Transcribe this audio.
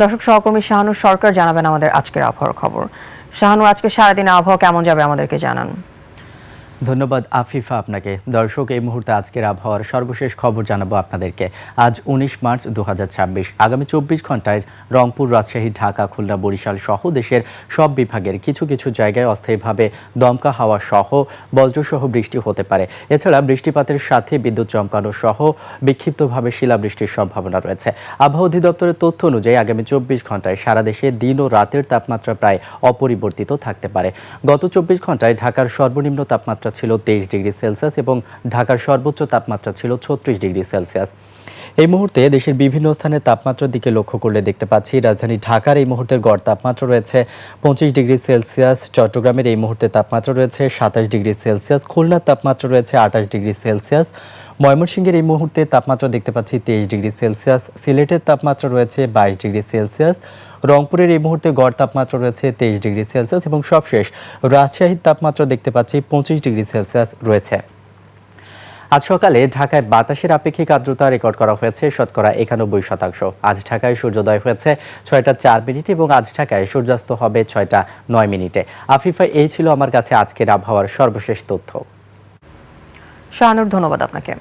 দর্শক সহকর্মী শাহানুর সরকার জানাবেন আমাদের আজকের আবহাওয়ার খবর। শাহানুর, আজকে সারাদিন আবহাওয়া কেমন যাবে আমাদেরকে জানান। ধন্যবাদ আফিফা আপনাকে। দর্শক, এই মুহূর্তে আজকের আবহাওয়ার সর্বশেষ খবর জানাবো আপনাদেরকে। আজ 19 মার্চ 2026। আগামী 24 ঘন্টায় রংপুর, রাজশাহী, ঢাকা, খুলনা, বরিশাল সহ দেশের সব বিভাগের কিছু কিছু জায়গায় অস্থায়ীভাবে দমকা হাওয়া সহ বজ্রসহ বৃষ্টি হতে পারে। এছাড়া বৃষ্টিপাতের সাথে বিদ্যুৎ চমকানো সহ বিক্ষিপ্তভাবে শিলাবৃষ্টির সম্ভাবনা রয়েছে। আবহাওয়া অধিদপ্তরের তথ্য অনুযায়ী আগামী 24 ঘন্টায় সারা দেশে দিন ও রাতের তাপমাত্রা প্রায় অপরিবর্তিত থাকতে পারে। গত 24 ঘন্টায় ঢাকার সর্বনিম্ন তাপমাত্রা ছিল 23 ডিগ্রি সেলসিয়াস এবং ঢাকার সর্বোচ্চ তাপমাত্রা ছিল 36 ডিগ্রি সেলসিয়াস। এই মুহূর্তে দেশের বিভিন্ন স্থানে তাপমাত্রার দিকে লক্ষ্য করলে দেখতে পাচ্ছি রাজধানী ঢাকার এই মুহূর্তের গড় তাপমাত্রা রয়েছে 25 ডিগ্রি সেলসিয়াস, চট্টগ্রামের এই মুহূর্তে তাপমাত্রা রয়েছে 27 ডিগ্রি সেলসিয়াস, খুলনার তাপমাত্রা রয়েছে 28 ডিগ্রি সেলসিয়াস, ময়মনসিংহের এই মুহূর্তে তাপমাত্রা দেখতে পাচ্ছি 23 ডিগ্রি সেলসিয়াস, সিলেটের তাপমাত্রা রয়েছে 22 ডিগ্রি সেলসিয়াস, রংপুরের এই মুহূর্তে গড় তাপমাত্রা রয়েছে 23 ডিগ্রি সেলসিয়াস এবং সবশেষ রাজশাহীর তাপমাত্রা দেখতে পাচ্ছি 25 ডিগ্রি সেলসিয়াস রয়েছে। আজ সকালে ঢাকায় বাতাসের আপেক্ষিক আর্দ্রতা রেকর্ড করা হয়েছে শতকরা 91%। আজ ঢাকায় সূর্যোদয় হয়েছে 6টা 4 মিনিটে এবং আজ ঢাকায় সূর্যাস্ত হবে 6টা 9 মিনিটে। আফিফা, এই ছিল আমার কাছে আজকের আবহাওয়ার সর্বশেষ তথ্য। শাহানুর, ধন্যবাদ আপনাকে।